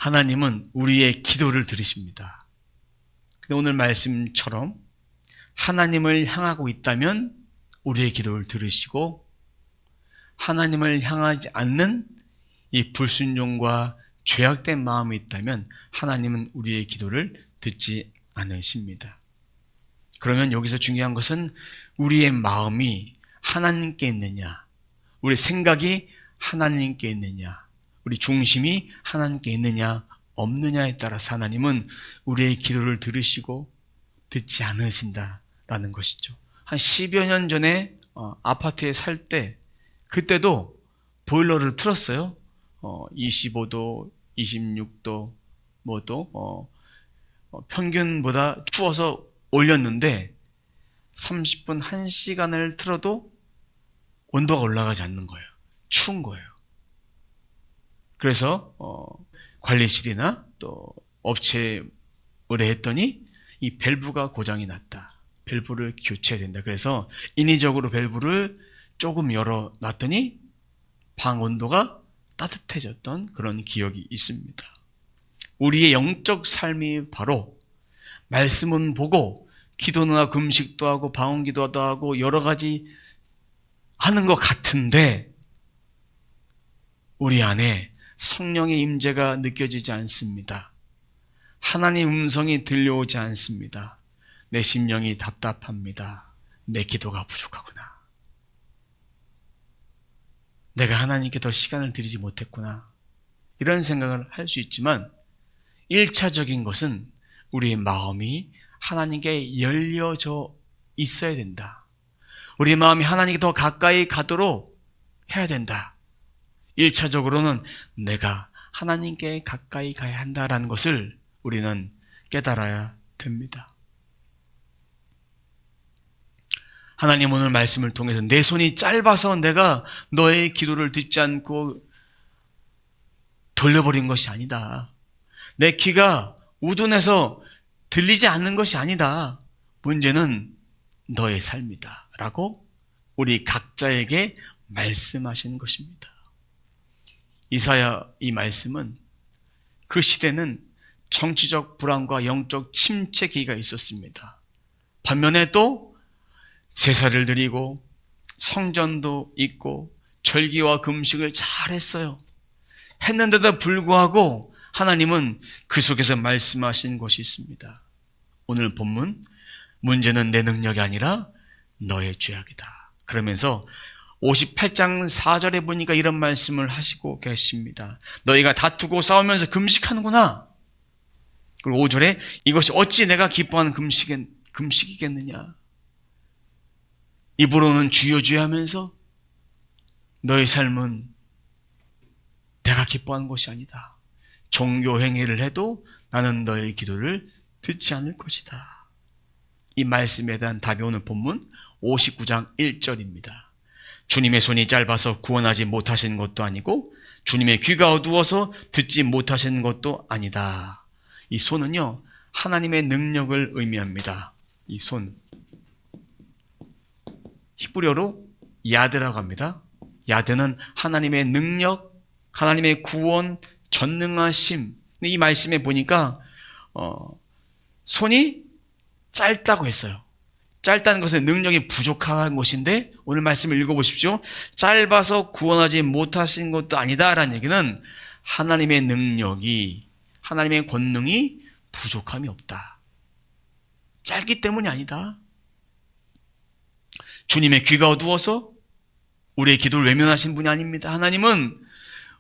하나님은 우리의 기도를 들으십니다. 근데 오늘 말씀처럼 하나님을 향하고 있다면 우리의 기도를 들으시고, 하나님을 향하지 않는 이 불순종과 죄악된 마음이 있다면 하나님은 우리의 기도를 듣지 않으십니다. 그러면 여기서 중요한 것은 우리의 마음이 하나님께 있느냐, 우리 생각이 하나님께 있느냐, 우리 중심이 하나님께 있느냐 없느냐에 따라서 하나님은 우리의 기도를 들으시고 듣지 않으신다라는 것이죠. 한 10여 년 전에 아파트에 살 때, 그때도 보일러를 틀었어요. 25도, 26도, 평균보다 추워서 올렸는데 30분, 1시간을 틀어도 온도가 올라가지 않는 거예요. 추운 거예요. 그래서 관리실이나 또 업체에 의뢰했더니 이 밸브가 고장이 났다. 밸브를 교체해야 된다. 그래서 인위적으로 밸브를 조금 열어놨더니 방 온도가 따뜻해졌던 그런 기억이 있습니다. 우리의 영적 삶이 바로 말씀은 보고 기도나 금식도 하고 방언기도도 하고 여러 가지 하는 것 같은데 우리 안에 성령의 임재가 느껴지지 않습니다. 하나님의 음성이 들려오지 않습니다. 내 심령이 답답합니다. 내 기도가 부족하구나. 내가 하나님께 더 시간을 드리지 못했구나. 이런 생각을 할 수 있지만 1차적인 것은 우리의 마음이 하나님께 열려져 있어야 된다. 우리 마음이 하나님께 더 가까이 가도록 해야 된다. 1차적으로는 내가 하나님께 가까이 가야 한다라는 것을 우리는 깨달아야 됩니다. 하나님 오늘 말씀을 통해서 내 손이 짧아서 내가 너의 기도를 듣지 않고 돌려버린 것이 아니다. 내 귀가 우둔해서 들리지 않는 것이 아니다. 문제는 너의 삶이다. 라고 우리 각자에게 말씀하신 것입니다. 이사야 이 말씀은 그 시대는 정치적 불안과 영적 침체기가 있었습니다. 반면에 또 제사를 드리고 성전도 있고 절기와 금식을 잘했어요. 했는데도 불구하고 하나님은 그 속에서 말씀하신 것이 있습니다. 오늘 본문, 문제는 내 능력이 아니라 너의 죄악이다. 그러면서 58장 4절에 보니까 이런 말씀을 하시고 계십니다. 너희가 다투고 싸우면서 금식하는구나. 그리고 5절에 이것이 어찌 내가 기뻐하는 금식이겠느냐. 입으로는 주여 주여 하면서 너의 삶은 내가 기뻐하는 것이 아니다. 종교 행위를 해도 나는 너의 기도를 듣지 않을 것이다. 이 말씀에 대한 답이 오늘 본문 59장 1절입니다. 주님의 손이 짧아서 구원하지 못하신 것도 아니고 주님의 귀가 어두워서 듣지 못하신 것도 아니다. 이 손은요, 하나님의 능력을 의미합니다. 이 손, 히브리어로 야드라고 합니다. 야드는 하나님의 능력, 하나님의 구원, 전능하심. 이 말씀에 보니까 손이 짧다고 했어요. 짧다는 것은 능력이 부족한 것인데 오늘 말씀을 읽어보십시오. 짧아서 구원하지 못하신 것도 아니다라는 얘기는 하나님의 능력이, 하나님의 권능이 부족함이 없다. 짧기 때문이 아니다. 주님의 귀가 어두워서 우리의 기도를 외면하신 분이 아닙니다. 하나님은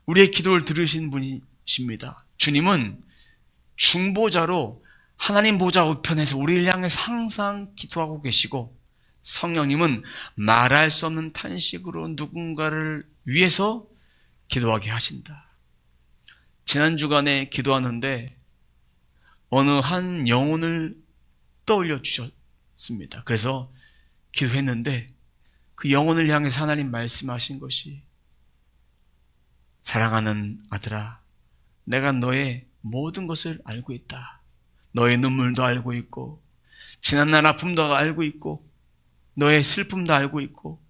우리의 기도를 들으신 분이십니다. 주님은 중보자로 하나님 보좌 우편에서 우리를 향해서 항상 기도하고 계시고, 성령님은 말할 수 없는 탄식으로 누군가를 위해서 기도하게 하신다. 지난 주간에 기도하는데 어느 한 영혼을 떠올려 주셨습니다. 그래서 기도했는데 그 영혼을 향해서 하나님 말씀하신 것이, 사랑하는 아들아, 내가 너의 모든 것을 알고 있다. 너의 눈물도 알고 있고 지난날 아픔도 알고 있고 너의 슬픔도 알고 있고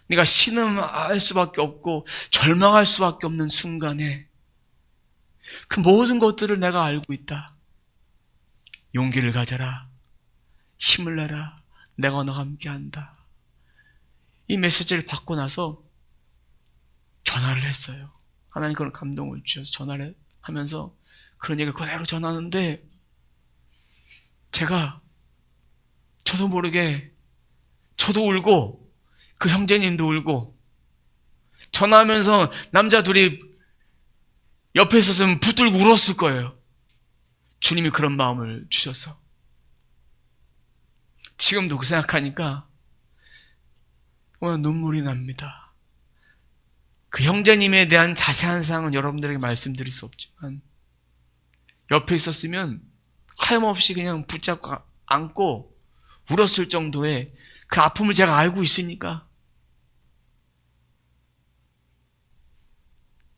네가 신음할 수밖에 없고 절망할 수밖에 없는 순간에 그 모든 것들을 내가 알고 있다. 용기를 가져라. 힘을 내라. 내가 너와 함께한다. 이 메시지를 받고 나서 전화를 했어요. 하나님 그런 감동을 주셔서 전화를 하면서 그런 얘기를 그대로 전하는데 저도 모르게 저도 울고 그 형제님도 울고 전화하면서 남자 둘이 옆에 있었으면 붙들고 울었을 거예요. 주님이 그런 마음을 주셔서. 지금도 그 생각하니까 오늘 눈물이 납니다. 그 형제님에 대한 자세한 사항은 여러분들에게 말씀드릴 수 없지만 옆에 있었으면 하염없이 그냥 붙잡고 안고 울었을 정도의 그 아픔을 제가 알고 있으니까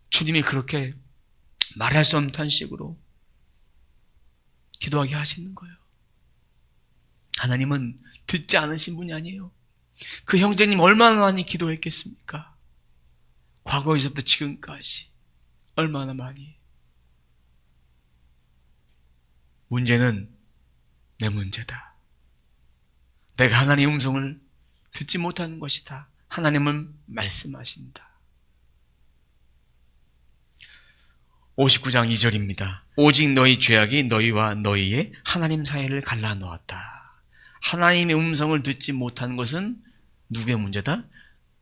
주님이 그렇게 말할 수 없는 탄식으로 기도하게 하시는 거예요. 하나님은 듣지 않으신 분이 아니에요. 그 형제님 얼마나 많이 기도했겠습니까? 과거에서부터 지금까지 얼마나 많이. 문제는 내 문제다. 내가 하나님의 음성을 듣지 못하는 것이다. 하나님은 말씀하신다. 59장 2절입니다. 오직 너희 죄악이 너희와 너희의 하나님 사이를 갈라놓았다. 하나님의 음성을 듣지 못하는 것은 누구의 문제다?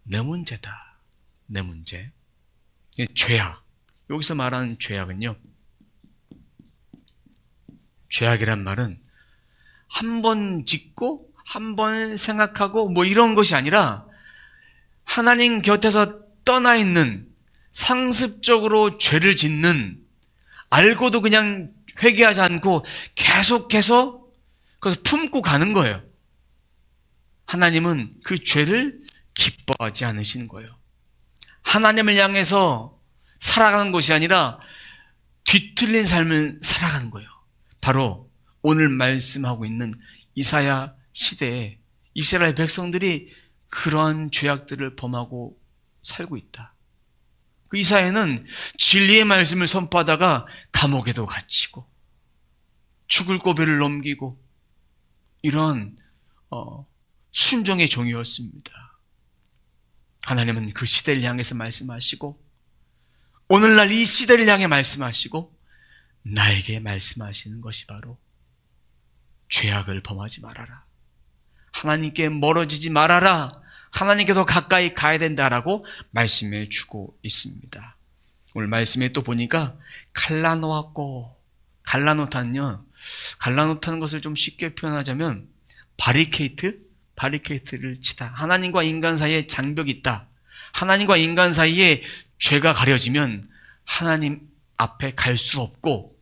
내 문제다. 내 문제. 죄악. 여기서 말하는 죄악은요. 죄악이란 말은 한 번 짓고 한 번 생각하고 뭐 이런 것이 아니라 하나님 곁에서 떠나 있는 상습적으로 죄를 짓는 알고도 그냥 회개하지 않고 계속해서 그래서 품고 가는 거예요. 하나님은 그 죄를 기뻐하지 않으시는 거예요. 하나님을 향해서 살아가는 것이 아니라 뒤틀린 삶을 살아가는 거예요. 바로 오늘 말씀하고 있는 이사야 시대에 이스라엘 백성들이 그러한 죄악들을 범하고 살고 있다. 그 이사야는 진리의 말씀을 선포하다가 감옥에도 갇히고 죽을 고비를 넘기고 이런 순종의 종이었습니다. 하나님은 그 시대를 향해서 말씀하시고 오늘날 이 시대를 향해 말씀하시고 나에게 말씀하시는 것이 바로 죄악을 범하지 말아라. 하나님께 멀어지지 말아라. 하나님께 더 가까이 가야 된다라고 말씀해 주고 있습니다. 오늘 말씀에 또 보니까 갈라놓았고, 갈라놓다는요, 갈라놓다는 것을 좀 쉽게 표현하자면 바리케이트를 치다. 하나님과 인간 사이에 장벽이 있다. 하나님과 인간 사이에 죄가 가려지면 하나님 앞에 갈 수 없고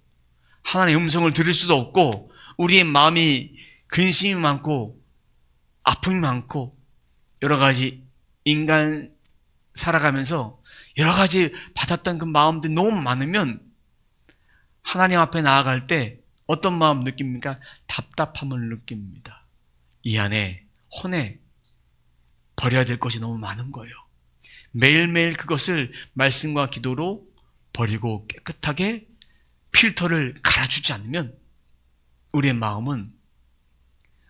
하나님의 음성을 들을 수도 없고 우리의 마음이 근심이 많고 아픔이 많고 여러 가지 인간 살아가면서 여러 가지 받았던 그 마음들이 너무 많으면 하나님 앞에 나아갈 때 어떤 마음 느낍니까? 답답함을 느낍니다. 이 안에 혼에 버려야 될 것이 너무 많은 거예요. 매일매일 그것을 말씀과 기도로 버리고 깨끗하게 필터를 갈아주지 않으면 우리의 마음은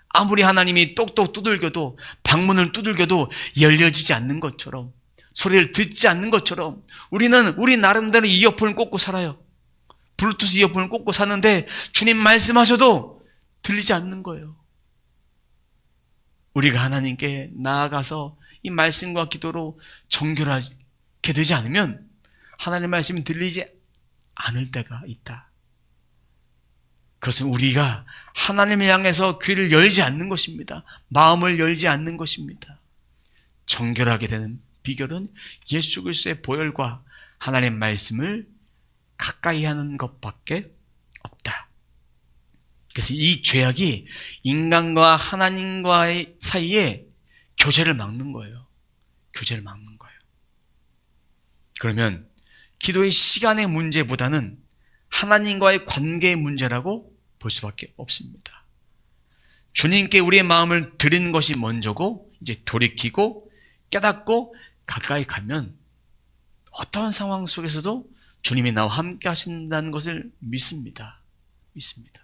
아무리 하나님이 똑똑 두들겨도 방문을 두들겨도 열려지지 않는 것처럼 소리를 듣지 않는 것처럼 우리는 우리 나름대로 이어폰을 꽂고 살아요. 블루투스 이어폰을 꽂고 사는데 주님 말씀하셔도 들리지 않는 거예요. 우리가 하나님께 나아가서 이 말씀과 기도로 정결하게 되지 않으면 하나님의 말씀이 들리지 않을 때가 있다. 그것은 우리가 하나님을 향해서 귀를 열지 않는 것입니다. 마음을 열지 않는 것입니다. 정결하게 되는 비결은 예수 그리스도의 보혈과 하나님의 말씀을 가까이 하는 것밖에 없다. 그래서 이 죄악이 인간과 하나님과의 사이에 교제를 막는 거예요. 교제를 막는 거예요. 그러면 기도의 시간의 문제보다는 하나님과의 관계의 문제라고 볼 수밖에 없습니다. 주님께 우리의 마음을 드리는 것이 먼저고 이제 돌이키고 깨닫고 가까이 가면 어떤 상황 속에서도 주님이 나와 함께 하신다는 것을 믿습니다. 믿습니다.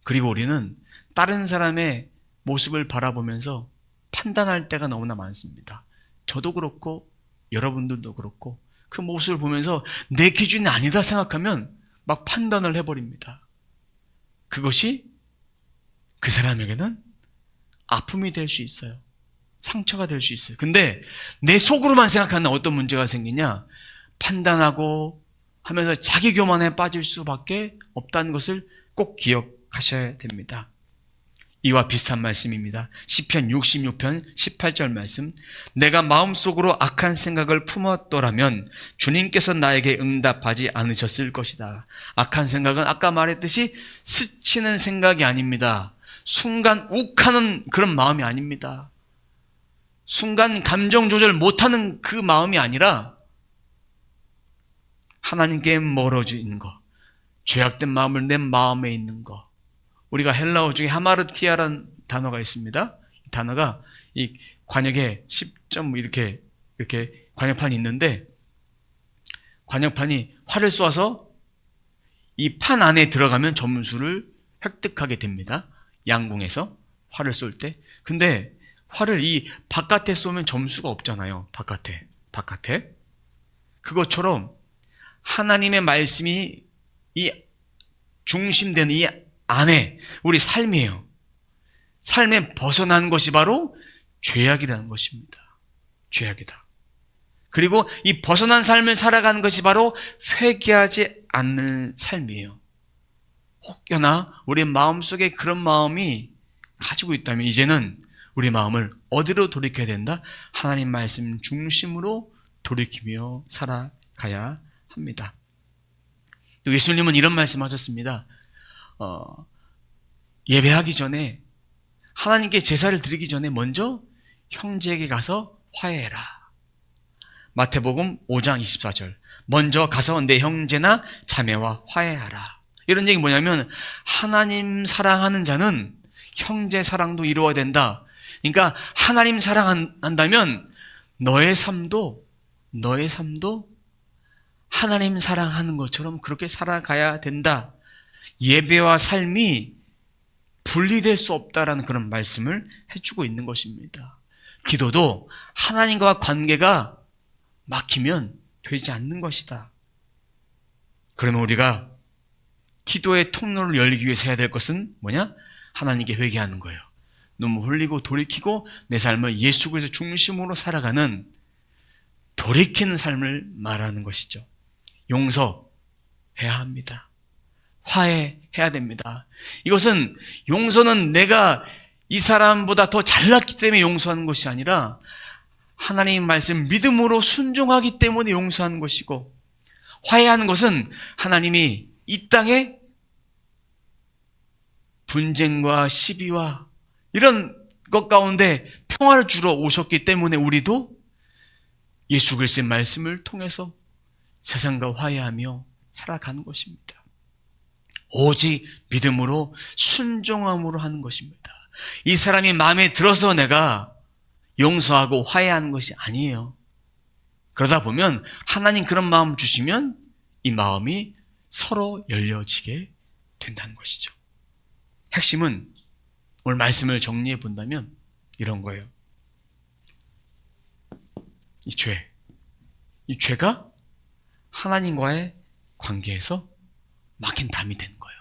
그리고 우리는 다른 사람의 모습을 바라보면서 판단할 때가 너무나 많습니다. 저도 그렇고 여러분들도 그렇고 그 모습을 보면서 내 기준이 아니다 생각하면 막 판단을 해버립니다. 그것이 그 사람에게는 아픔이 될 수 있어요. 상처가 될 수 있어요. 근데 내 속으로만 생각하는 어떤 문제가 생기냐? 판단하고 하면서 자기 교만에 빠질 수밖에 없다는 것을 꼭 기억하셔야 됩니다. 이와 비슷한 말씀입니다. 시편 66편 18절 말씀. 내가 마음속으로 악한 생각을 품었더라면 주님께서 나에게 응답하지 않으셨을 것이다. 악한 생각은 아까 말했듯이 스치는 생각이 아닙니다. 순간 욱하는 그런 마음이 아닙니다. 순간 감정 조절 못하는 그 마음이 아니라 하나님께 멀어지는 것, 죄악된 마음을 내 마음에 있는 것. 우리가 헬라어 중에 하마르티아라는 단어가 있습니다. 이 단어가 이 관역에 10점 이렇게 관역판이 있는데, 관역판이 활을 쏘아서 이 판 안에 들어가면 점수를 획득하게 됩니다. 양궁에서 활을 쏠 때. 근데 활을 이 바깥에 쏘면 점수가 없잖아요. 바깥에. 그것처럼 하나님의 말씀이 이 중심되는 이 안에 우리 삶이에요. 삶에 벗어난 것이 바로 죄악이라는 것입니다. 죄악이다. 그리고 이 벗어난 삶을 살아가는 것이 바로 회개하지 않는 삶이에요. 혹여나 우리 마음속에 그런 마음이 가지고 있다면 이제는 우리 마음을 어디로 돌이켜야 된다? 하나님 말씀 중심으로 돌이키며 살아가야 합니다. 예수님은 이런 말씀하셨습니다. 예배하기 전에 하나님께 제사를 드리기 전에 먼저 형제에게 가서 화해해라. 마태복음 5장 24절. 먼저 가서 내 형제나 자매와 화해하라. 이런 얘기 뭐냐면 하나님 사랑하는 자는 형제 사랑도 이루어야 된다. 그러니까 하나님 사랑한다면 너의 삶도 하나님 사랑하는 것처럼 그렇게 살아가야 된다. 예배와 삶이 분리될 수 없다라는 그런 말씀을 해주고 있는 것입니다. 기도도 하나님과 관계가 막히면 되지 않는 것이다. 그러면 우리가 기도의 통로를 열기 위해서 해야 될 것은 뭐냐? 하나님께 회개하는 거예요. 눈물 흘리고 돌이키고 내 삶을 예수 그리스도 중심으로 살아가는 돌이키는 삶을 말하는 것이죠. 용서해야 합니다. 화해해야 됩니다. 이것은 용서는 내가 이 사람보다 더 잘났기 때문에 용서하는 것이 아니라 하나님 말씀 믿음으로 순종하기 때문에 용서하는 것이고, 화해하는 것은 하나님이 이 땅에 분쟁과 시비와 이런 것 가운데 평화를 주러 오셨기 때문에 우리도 예수 그리스도의 말씀을 통해서 세상과 화해하며 살아가는 것입니다. 오직 믿음으로 순종함으로 하는 것입니다. 이 사람이 마음에 들어서 내가 용서하고 화해하는 것이 아니에요. 그러다 보면 하나님 그런 마음 주시면 이 마음이 서로 열려지게 된다는 것이죠. 핵심은 오늘 말씀을 정리해 본다면 이런 거예요. 이 죄가 하나님과의 관계에서 막힌 담이 되는 거예요.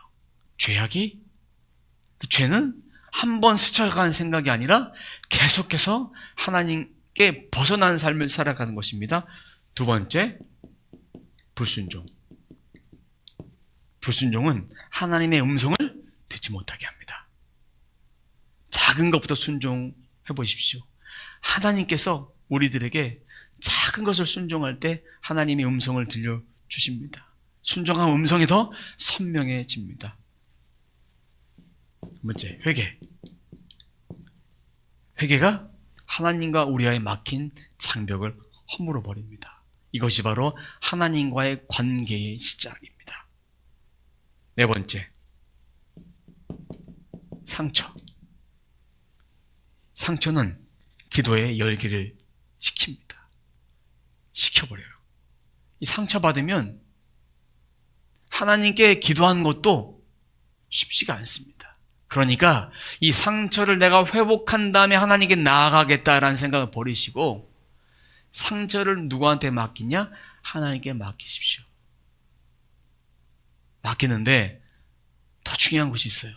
죄악이, 그 죄는 한 번 스쳐가는 생각이 아니라 계속해서 하나님께 벗어난 삶을 살아가는 것입니다. 두 번째, 불순종. 불순종은 하나님의 음성을 듣지 못하게 합니다. 작은 것부터 순종해 보십시오. 하나님께서 우리들에게 작은 것을 순종할 때 하나님의 음성을 들려주십니다. 순종한 음성이 더 선명해집니다. 두 번째, 회개. 회개가 하나님과 우리와의 막힌 장벽을 허물어 버립니다. 이것이 바로 하나님과의 관계의 시작입니다. 네 번째, 상처. 상처는 기도의 열기를 시킵니다. 식혀버려요. 이 상처받으면 하나님께 기도하는 것도 쉽지가 않습니다. 그러니까 이 상처를 내가 회복한 다음에 하나님께 나아가겠다라는 생각을 버리시고 상처를 누구한테 맡기냐? 하나님께 맡기십시오. 맡기는데 더 중요한 것이 있어요.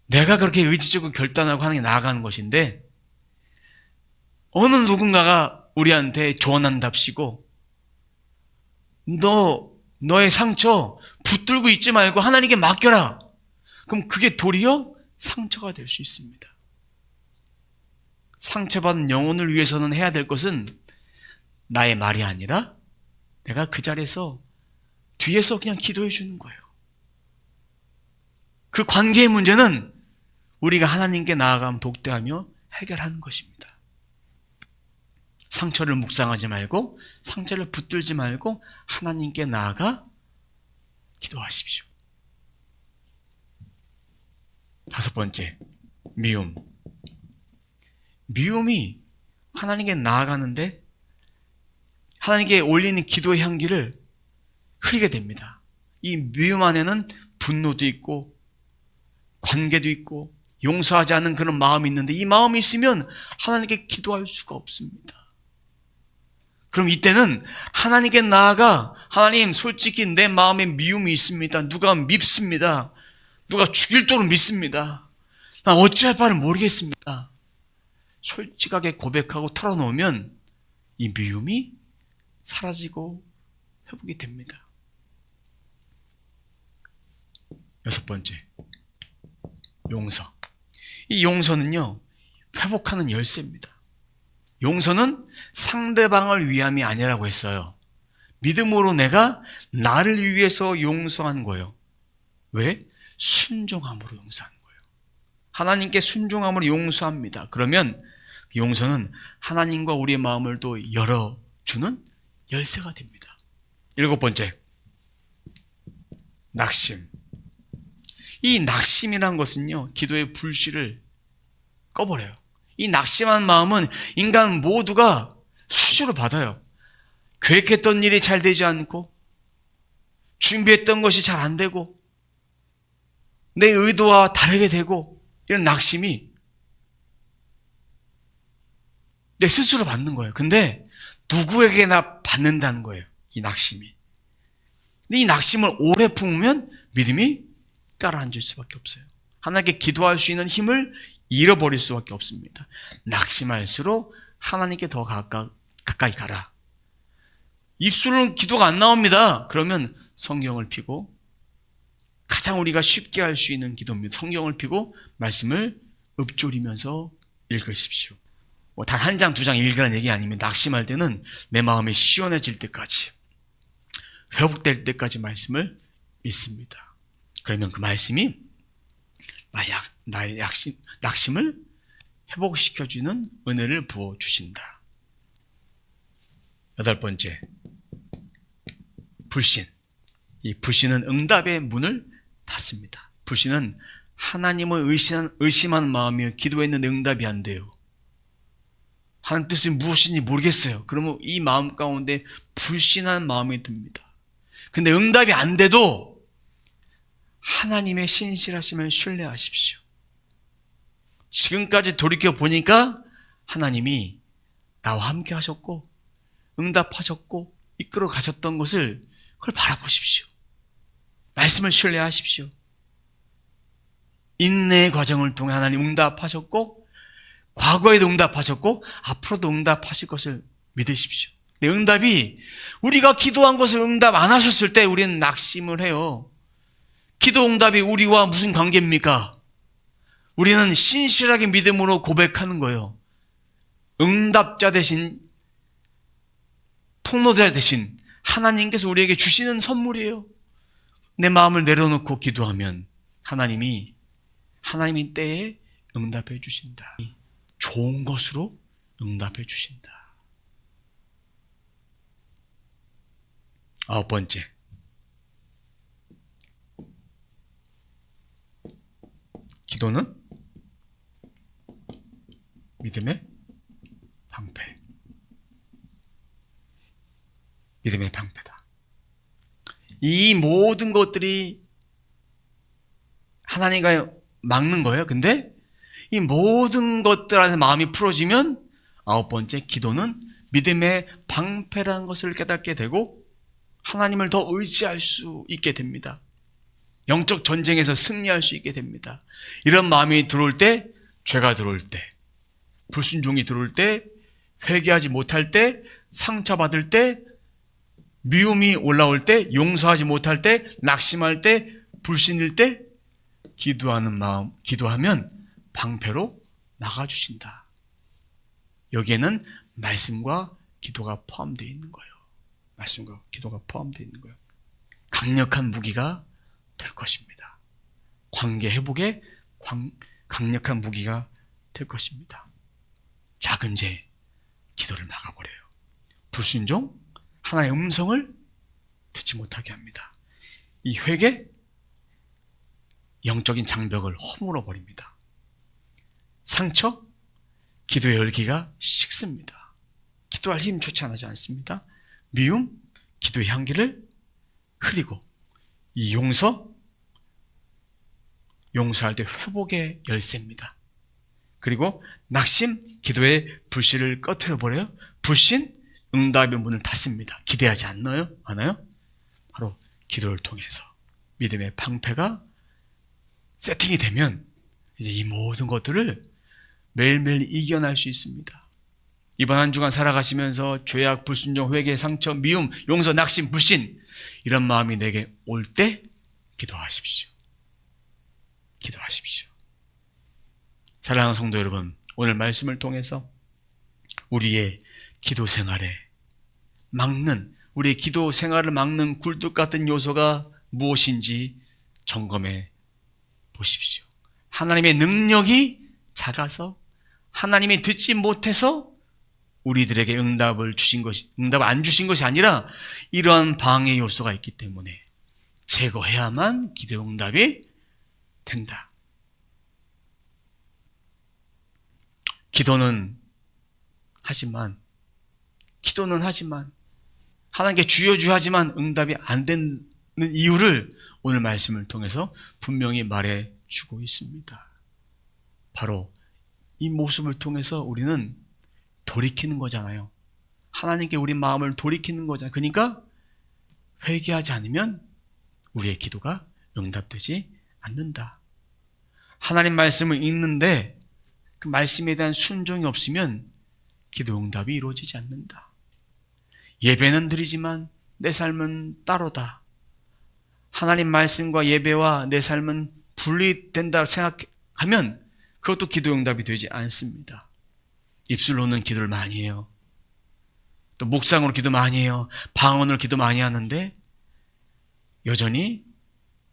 내가 그렇게 의지적으로 결단하고 하나님께 나아가는 것인데 어느 누군가가 우리한테 조언한답시고 너의 상처 붙들고 있지 말고 하나님께 맡겨라. 그럼 그게 도리어 상처가 될 수 있습니다. 상처받은 영혼을 위해서는 해야 될 것은 나의 말이 아니라 내가 그 자리에서 뒤에서 그냥 기도해 주는 거예요. 그 관계의 문제는 우리가 하나님께 나아가면 독대하며 해결하는 것입니다. 상처를 묵상하지 말고 상처를 붙들지 말고 하나님께 나아가 기도하십시오. 5번째, 미움. 미움이 하나님께 나아가는데 하나님께 올리는 기도의 향기를 흐리게 됩니다. 이 미움 안에는 분노도 있고 관계도 있고 용서하지 않는 그런 마음이 있는데 이 마음이 있으면 하나님께 기도할 수가 없습니다. 그럼 이때는 하나님께 나아가 하나님 솔직히 내 마음에 미움이 있습니다. 누가 밉습니다. 누가 죽일도록 믿습니다. 난 어찌할 바를 모르겠습니다. 솔직하게 고백하고 털어놓으면 이 미움이 사라지고 회복이 됩니다. 6번째, 용서. 이 용서는요, 회복하는 열쇠입니다. 용서는 상대방을 위함이 아니라고 했어요. 믿음으로 내가 나를 위해서 용서한 거예요. 왜? 순종함으로 용서하는 거예요. 하나님께 순종함으로 용서합니다. 그러면 용서는 하나님과 우리의 마음을 또 열어주는 열쇠가 됩니다. 7번째, 낙심. 이 낙심이란 것은요, 기도의 불씨를 꺼버려요. 이 낙심한 마음은 인간 모두가 수시로 받아요. 계획했던 일이 잘 되지 않고 준비했던 것이 잘 안 되고 내 의도와 다르게 되고 이런 낙심이 내 스스로 받는 거예요. 근데 누구에게나 받는다는 거예요. 이 낙심이. 근데 이 낙심을 오래 품으면 믿음이 가라앉을 수밖에 없어요. 하나님께 기도할 수 있는 힘을 잃어버릴 수밖에 없습니다. 낙심할수록 하나님께 더 가까이 가라. 입술로는 기도가 안 나옵니다. 그러면 성경을 펴고 가장 우리가 쉽게 할 수 있는 기도입니다. 성경을 펴고 말씀을 읊조리면서 읽으십시오. 단 한 장, 두 장 읽으라는 얘기 아닙니다. 낙심할 때는 내 마음이 시원해질 때까지, 회복될 때까지 말씀을 읽습니다. 그러면 그 말씀이 나의 낙심을 회복시켜주는 은혜를 부어주신다. 8번째, 불신. 이 불신은 응답의 문을 닫습니다. 불신은 하나님을 의심하는 마음이요, 기도했는데 응답이 안 돼요. 하나님 뜻이 무엇인지 모르겠어요. 그러면 이 마음 가운데 불신한 마음이 듭니다. 근데 응답이 안 돼도 하나님의 신실하심을 신뢰하십시오. 지금까지 돌이켜 보니까 하나님이 나와 함께 하셨고 응답하셨고 이끌어 가셨던 것을 그걸 바라보십시오. 말씀을 신뢰하십시오. 인내의 과정을 통해 하나님 응답하셨고 과거에도 응답하셨고 앞으로도 응답하실 것을 믿으십시오. 근데 응답이 우리가 기도한 것을 응답 안 하셨을 때 우리는 낙심을 해요. 기도 응답이 우리와 무슨 관계입니까? 우리는 신실하게 믿음으로 고백하는 거예요. 응답자 대신 통로자 대신 하나님께서 우리에게 주시는 선물이에요. 내 마음을 내려놓고 기도하면 하나님이 때에 응답해 주신다. 좋은 것으로 응답해 주신다. 9번째, 기도는 믿음의 방패. 믿음의 방패다. 이 모든 것들이 하나님과 막는 거예요. 근데 이 모든 것들 안에서 마음이 풀어지면 9번째, 기도는 믿음의 방패라는 것을 깨닫게 되고 하나님을 더 의지할 수 있게 됩니다. 영적 전쟁에서 승리할 수 있게 됩니다. 이런 마음이 들어올 때, 죄가 들어올 때, 불순종이 들어올 때, 회개하지 못할 때, 상처받을 때, 미움이 올라올 때, 용서하지 못할 때, 낙심할 때, 불신일 때, 기도하는 마음, 기도하면 방패로 막아주신다. 여기에는 말씀과 기도가 포함되어 있는 거예요. 말씀과 기도가 포함되어 있는 거예요. 강력한 무기가 될 것입니다. 관계 회복에 강력한 무기가 될 것입니다. 작은 죄, 기도를 막아버려요. 불순종, 하나님의 음성을 듣지 못하게 합니다. 이 회개, 영적인 장벽을 허물어 버립니다. 상처, 기도의 열기가 식습니다. 기도할 힘조차 나지 않습니다. 미움, 기도의 향기를 흐리고, 이 용서할 때 회복의 열쇠입니다. 그리고 낙심, 기도의 불씨를 꺼트려 버려요. 불신, 응답의 문을 닫습니다. 기대하지 않나요? 바로 기도를 통해서 믿음의 방패가 세팅이 되면 이제 이 모든 것들을 매일매일 이겨낼 수 있습니다. 이번 한 주간 살아가시면서 죄악, 불순종, 회개, 상처, 미움, 용서, 낙심, 불신 이런 마음이 내게 올 때 기도하십시오. 기도하십시오. 사랑하는 성도 여러분, 오늘 말씀을 통해서 우리의 기도 생활에 우리의 기도 생활을 막는 굴뚝 같은 요소가 무엇인지 점검해 보십시오. 하나님의 능력이 작아서, 하나님이 듣지 못해서 우리들에게 응답을 안 주신 것이 아니라 이러한 방해 요소가 있기 때문에 제거해야만 기도 응답이 된다. 기도는 하지만 하나님께 주여주하지만 응답이 안 되는 이유를 오늘 말씀을 통해서 분명히 말해주고 있습니다. 바로 이 모습을 통해서 우리는 돌이키는 거잖아요. 하나님께 우리 마음을 돌이키는 거잖아요. 그러니까 회개하지 않으면 우리의 기도가 응답되지 않는다. 하나님 말씀을 읽는데 그 말씀에 대한 순종이 없으면 기도 응답이 이루어지지 않는다. 예배는 드리지만 내 삶은 따로다. 하나님 말씀과 예배와 내 삶은 분리된다고 생각하면 그것도 기도 응답이 되지 않습니다. 입술로는 기도를 많이 해요. 또 묵상으로 기도 많이 해요. 방언으로 기도 많이 하는데 여전히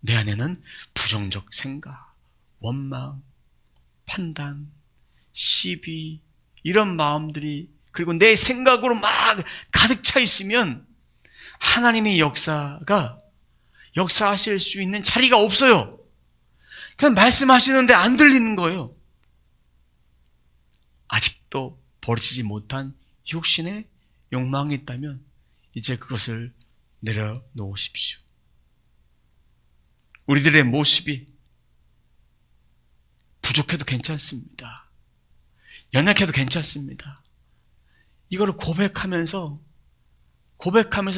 내 안에는 부정적 생각, 원망, 판단, 시비 이런 마음들이 그리고 내 생각으로 막 가득 차 있으면 하나님의 역사하실 수 있는 자리가 없어요. 그냥 말씀하시는데 안 들리는 거예요. 아직도 버리지 못한 육신의 욕망이 있다면 이제 그것을 내려놓으십시오. 우리들의 모습이 부족해도 괜찮습니다. 연약해도 괜찮습니다. 이걸 고백하면서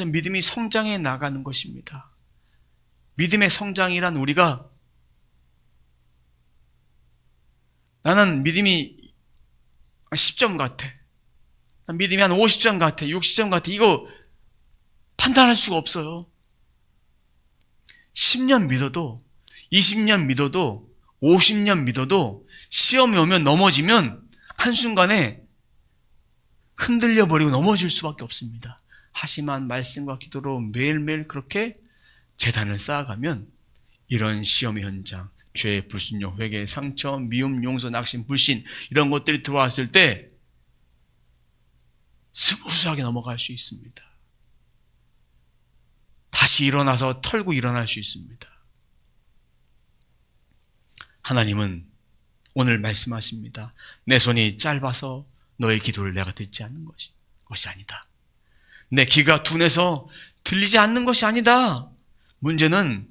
믿음이 성장해 나가는 것입니다. 믿음의 성장이란 우리가 나는 믿음이 10점 같아. 믿음이 한 50점 같아. 60점 같아. 이거 판단할 수가 없어요. 10년 믿어도 20년 믿어도 50년 믿어도 시험이 오면 넘어지면 한순간에 흔들려 버리고 넘어질 수밖에 없습니다. 하지만 말씀과 기도로 매일매일 그렇게 재단을 쌓아가면 이런 시험의 현장, 죄, 불순종, 회개, 상처, 미움, 용서, 낙심, 불신 이런 것들이 들어왔을 때 스무스하게 넘어갈 수 있습니다. 다시 일어나서 털고 일어날 수 있습니다. 하나님은 오늘 말씀하십니다. 내 손이 짧아서 너의 기도를 내가 듣지 않는 것이 아니다. 내 귀가 둔해서 들리지 않는 것이 아니다. 문제는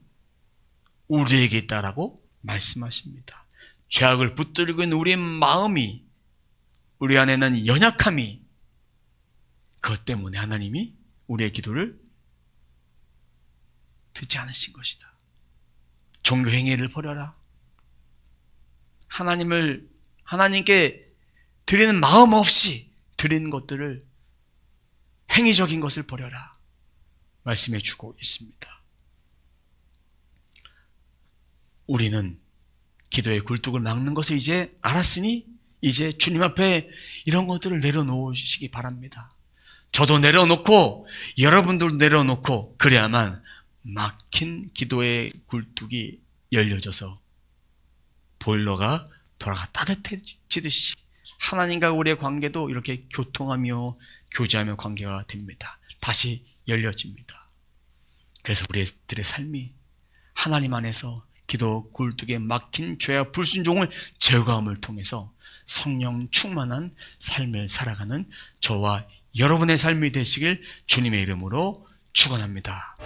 우리에게 있다라고 말씀하십니다. 죄악을 붙들고 있는 우리의 마음이, 우리 안에는 연약함이, 그것 때문에 하나님이 우리의 기도를 듣지 않으신 것이다. 종교 행위를 버려라. 하나님께 드리는 마음 없이 드리는 것들을, 행위적인 것을 버려라 말씀해 주고 있습니다. 우리는 기도의 굴뚝을 막는 것을 이제 알았으니 이제 주님 앞에 이런 것들을 내려놓으시기 바랍니다. 저도 내려놓고 여러분들도 내려놓고, 그래야만 막힌 기도의 굴뚝이 열려져서 보일러가 돌아가 따뜻해지듯이 하나님과 우리의 관계도 이렇게 교통하며 교제하며 관계가 됩니다. 다시 열려집니다. 그래서 우리들의 삶이 하나님 안에서 기도 굴뚝에 막힌 죄와 불순종을 제거함을 통해서 성령 충만한 삶을 살아가는 저와 여러분의 삶이 되시길 주님의 이름으로 축원합니다.